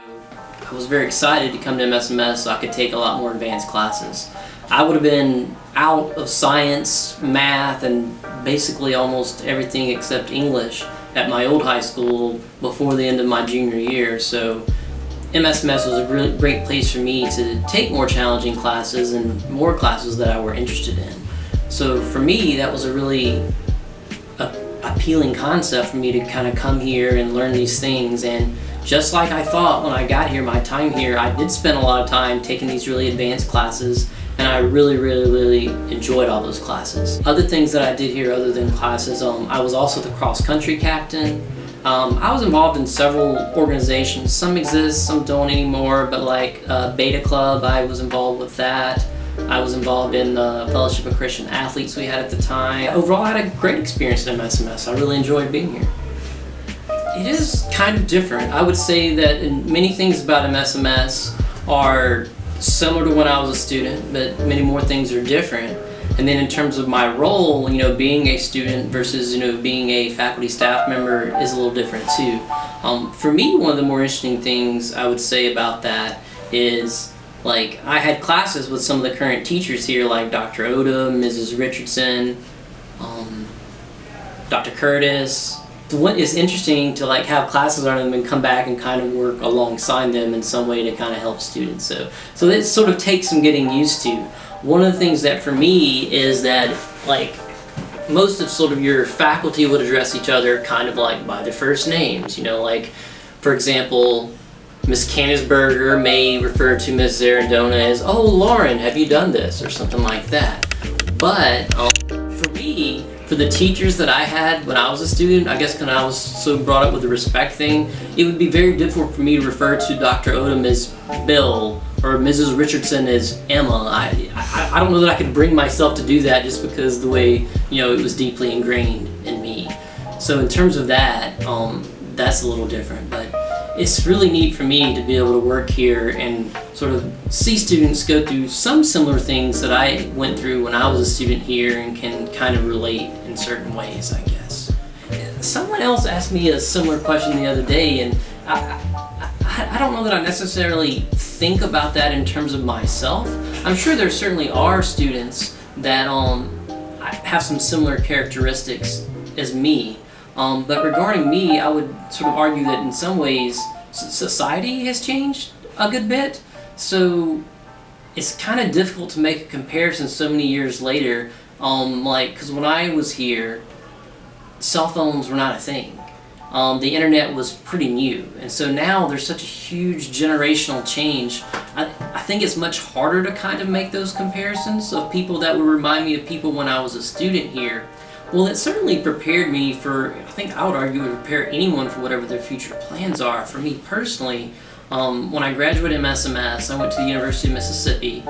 I was very excited to come to MSMS so I could take a lot more advanced classes. I would have been out of science, math, and basically almost everything except English at my old high school before the end of my junior year. So MSMS was a really great place for me to take more challenging classes and more classes that I were interested in. So for me, that was a really appealing concept for me to kind of come here and learn these things. And just like I thought when I got here, my time here, I did spend a lot of time taking these really advanced classes, and I really enjoyed all those classes. Other things that I did here other than classes, I was also the cross-country captain. I was involved in several organizations. Some exist, some don't anymore, but like Beta Club, I was involved with that. I was involved in the Fellowship of Christian Athletes we had at the time. Overall, I had a great experience at MSMS. I really enjoyed being here. It is kind of different. I would say that many things about MSMS are similar to when I was a student, but many more things are different. And then in terms of my role, being a student versus, being a faculty staff member is a little different too. For me, one of the more interesting things I would say about that is, I had classes with some of the current teachers here, like Dr. Odom, Mrs. Richardson, Dr. Curtis. What is interesting to have classes on them and come back and kind of work alongside them in some way to kind of help students. So it sort of takes some getting used to. One of the things that for me is that most of sort of your faculty would address each other kind of by their first names. For example, Miss Canisberger may refer to Miss Zarandona as, "Oh, Lauren, have you done this?" or something like that. But for me, for the teachers that I had when I was a student, I guess because I was so brought up with the respect thing, it would be very difficult for me to refer to Dr. Odom as Bill or Mrs. Richardson as Emma. I don't know that I could bring myself to do that just because the way, it was deeply ingrained in me. So in terms of that, that's a little different. But it's really neat for me to be able to work here and sort of see students go through some similar things that I went through when I was a student here and can kind of relate in certain ways, I guess. Someone else asked me a similar question the other day, and I don't know that I necessarily think about that in terms of myself. I'm sure there certainly are students that have some similar characteristics as me. But regarding me, I would sort of argue that in some ways society has changed a good bit. So it's kind of difficult to make a comparison so many years later. Because when I was here, cell phones were not a thing. The internet was pretty new. And so now there's such a huge generational change. I think it's much harder to kind of make those comparisons of people that would remind me of people when I was a student here. Well, it certainly prepared me for, I think I would argue it would prepare anyone for whatever their future plans are. For me personally, when I graduated MSMS, I went to the University of Mississippi.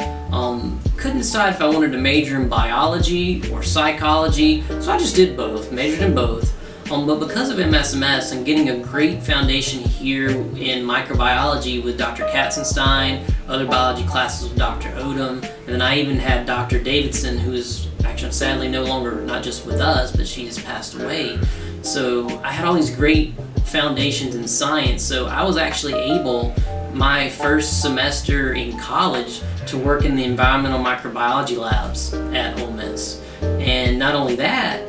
Couldn't decide if I wanted to major in biology or psychology, so I just did both, majored in both. But because of MSMS and getting a great foundation here in microbiology with Dr. Katzenstein, other biology classes with Dr. Odom, and then I even had Dr. Davidson, who is actually sadly no longer not just with us, but she has passed away. So I had all these great foundations in science, so I was actually able, my first semester in college, to work in the environmental microbiology labs at Ole Miss. And not only that,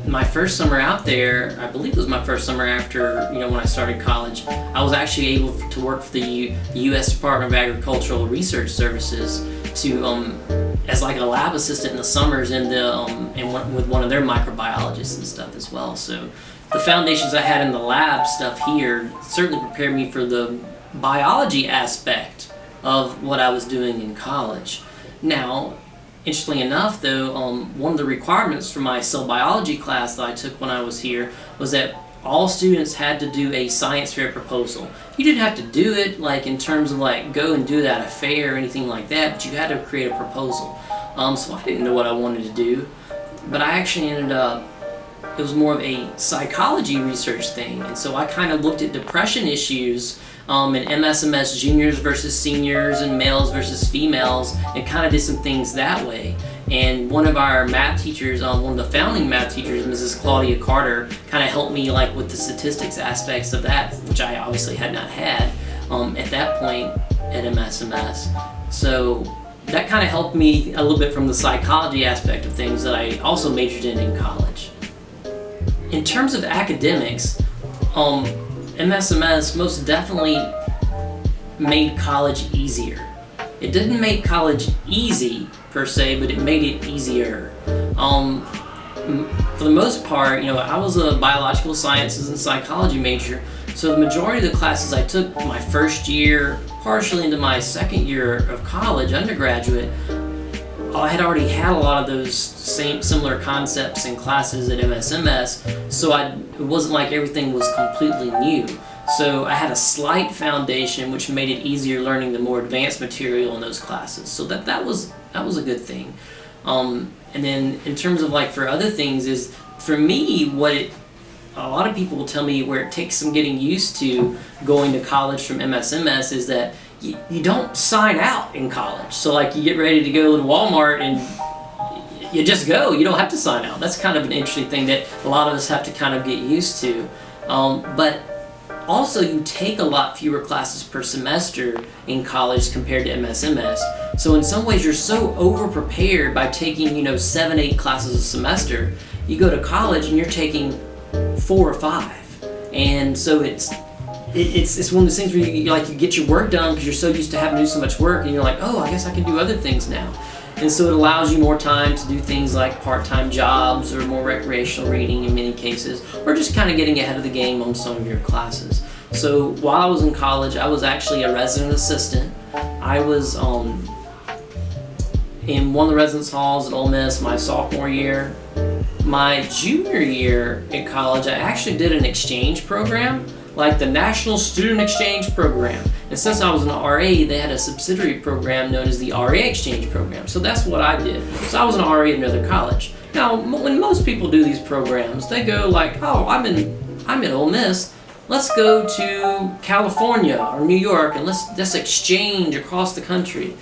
my first summer out there, I believe it was my first summer after, when I started college, I was actually able to work for the U.S. Department of Agricultural Research Services as a lab assistant in the summers and with one of their microbiologists and stuff as well. So the foundations I had in the lab stuff here certainly prepared me for the biology aspect of what I was doing in college. Now, interestingly enough, though, one of the requirements for my cell biology class that I took when I was here was that all students had to do a science fair proposal. You didn't have to do it in terms of go and do it at a fair or anything like that, but you had to create a proposal. So I didn't know what I wanted to do, but I actually ended up, it was more of a psychology research thing, and so I kind of looked at depression issues and MSMS juniors versus seniors and males versus females, and kind of did some things that way. And one of our math teachers, one of the founding math teachers, Mrs. Claudia Carter, kind of helped me like with the statistics aspects of that, which I obviously had not had at that point at MSMS. So that kind of helped me a little bit from the psychology aspect of things that I also majored in college. In terms of academics, MSMS most definitely made college easier. It didn't make college easy per se, but it made it easier. For the most part, I was a biological sciences and psychology major, so the majority of the classes I took my first year, partially into my second year of college, undergraduate, I had already had a lot of those similar concepts and classes at MSMS, so it wasn't like everything was completely new. So I had a slight foundation, which made it easier learning the more advanced material in those classes. So that was a good thing. And then in terms of like for other things is, for me, a lot of people will tell me where it takes some getting used to going to college from MSMS is that you don't sign out in college. So like you get ready to go to Walmart and you just go. You don't have to sign out. That's kind of an interesting thing that a lot of us have to kind of get used to. But also, you take a lot fewer classes per semester in college compared to MSMS. So in some ways, you're so over-prepared by taking, 7, 8 classes a semester. You go to college and you're taking 4 or 5. And so it's one of those things where you get your work done because you're so used to having to do so much work, and you're like, oh, I guess I can do other things now. And so it allows you more time to do things like part-time jobs or more recreational reading in many cases, or just kind of getting ahead of the game on some of your classes. So while I was in college, I was actually a resident assistant. I was in one of the residence halls at Ole Miss my sophomore year. My junior year at college, I actually did an exchange program, like the National Student Exchange Program. And since I was an RA, they had a subsidiary program known as the RA Exchange Program. So that's what I did. So I was an RA at another college. Now, when most people do these programs, they go like, oh, I'm in Ole Miss. Let's go to California or New York and let's exchange across the country.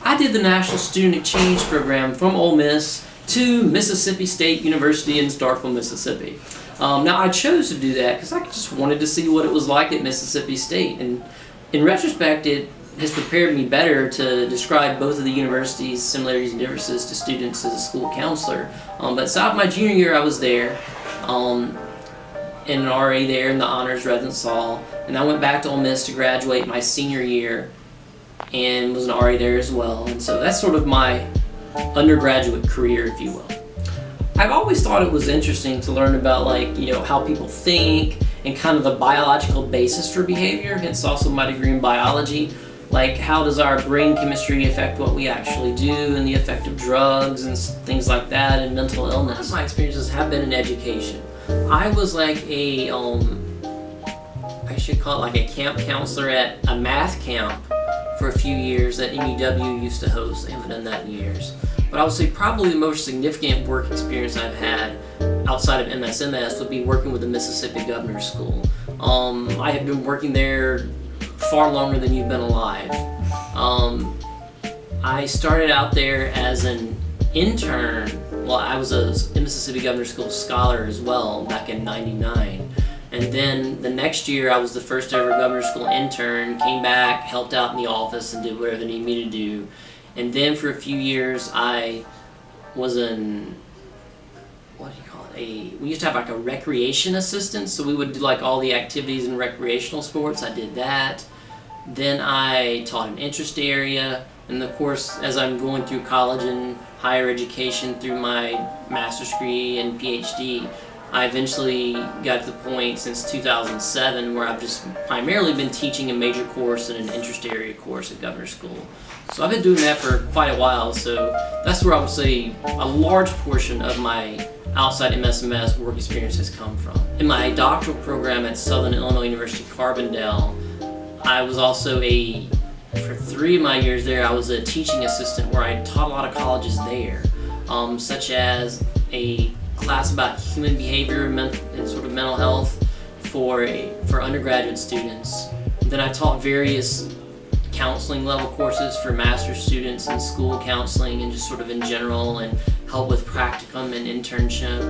I did the National Student Exchange Program from Ole Miss to Mississippi State University in Starkville, Mississippi. Now I chose to do that because I just wanted to see what it was like at Mississippi State, and in retrospect it has prepared me better to describe both of the universities' similarities and differences to students as a school counselor. But so my junior year I was there, in an RA there in the Honors Residence Hall, and I went back to Ole Miss to graduate my senior year and was an RA there as well. And so that's sort of my undergraduate career, if you will. I've always thought it was interesting to learn about how people think and kind of the biological basis for behavior, hence also my degree in biology. Like, how does our brain chemistry affect what we actually do, and the effect of drugs and things like that, and mental illness. My experiences have been in education. I was like I should call it like a camp counselor at a math camp for a few years that MEW used to host. I haven't done that in years. But I would say probably the most significant work experience I've had outside of MSMS would be working with the Mississippi Governor's School. I have been working there far longer than you've been alive. I started out there as an intern. Well, I was a Mississippi Governor's School scholar as well back in '99. And then the next year I was the first ever Governor's School intern, came back, helped out in the office and did whatever they needed me to do. And then for a few years I was we used to have like a recreation assistant, so we would do like all the activities in recreational sports. I did that. Then I taught an interest area, and of course as I'm going through college and higher education through my master's degree and PhD, I eventually got to the point since 2007 where I've just primarily been teaching a major course and an interest area course at Governor's School. So I've been doing that for quite a while, so that's where I would say a large portion of my outside MSMS work experience has come from. In my doctoral program at Southern Illinois University Carbondale, I was also for 3 of my years there, I was a teaching assistant where I taught a lot of colleges there, such as a class about human behavior and sort of mental health for undergraduate students. Then I taught various counseling level courses for master's students in school counseling and just sort of in general, and help with practicum and internship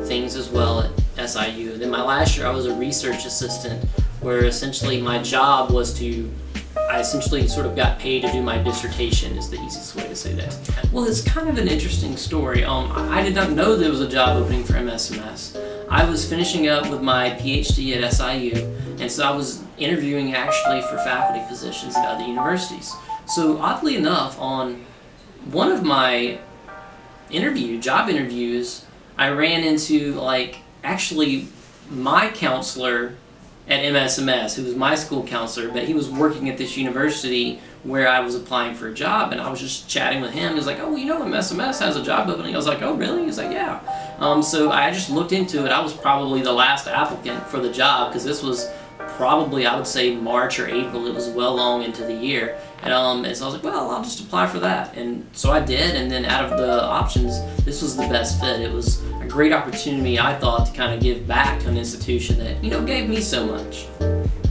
things as well at SIU. Then my last year I was a research assistant, where essentially my job was I essentially sort of got paid to do my dissertation, is the easiest way to say that. Well, it's kind of an interesting story. I did not know there was a job opening for MSMS. I was finishing up with my PhD at SIU, and so I was interviewing actually for faculty positions at other universities. So oddly enough, on one of my job interviews, I ran into actually my counselor at MSMS, who was my school counselor, but he was working at this university where I was applying for a job, and I was just chatting with him. He was like, "Oh, MSMS has a job opening." I was like, "Oh, really?" He's like, "Yeah." So I just looked into it. I was probably the last applicant for the job, because this was probably, I would say, March or April. It was well long into the year. And so I was like, well, I'll just apply for that. And so I did, and then out of the options, this was the best fit. It was a great opportunity, I thought, to kind of give back to an institution that, gave me so much.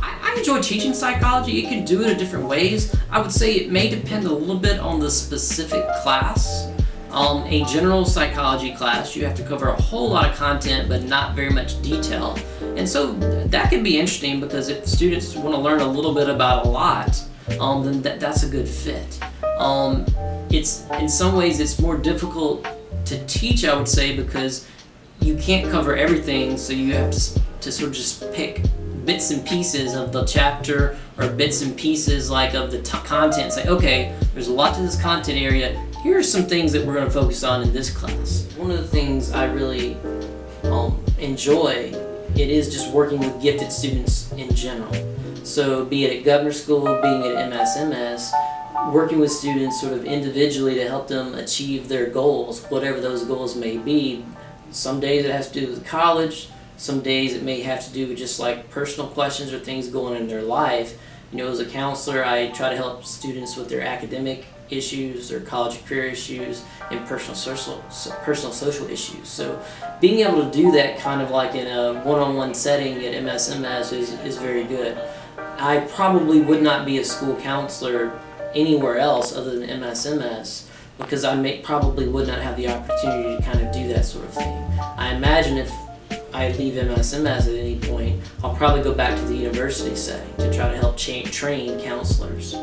I enjoy teaching psychology. You can do it in different ways. I would say it may depend a little bit on the specific class. A general psychology class, you have to cover a whole lot of content but not very much detail. And so that can be interesting, because if students want to learn a little bit about a lot, then that's a good fit. It's in some ways it's more difficult to teach, I would say, because you can't cover everything, so you have to sort of just pick bits and pieces of the chapter, or bits and pieces of the content, and say, okay, there's a lot to this content area. Here are some things that we're going to focus on in this class. One of the things I really enjoy, it is just working with gifted students in general. So be it at Governor School, being at MSMS, working with students sort of individually to help them achieve their goals, whatever those goals may be. Some days it has to do with college, some days it may have to do with just personal questions or things going on in their life. As a counselor, I try to help students with their academic issues, their college career issues, and personal social issues. So being able to do that kind of in a one-on-one setting at MSMS is very good. I probably would not be a school counselor anywhere else other than MSMS, because I probably would not have the opportunity to kind of do that sort of thing. I imagine if I leave MSMS at any point, I'll probably go back to the university setting to try to help train counselors.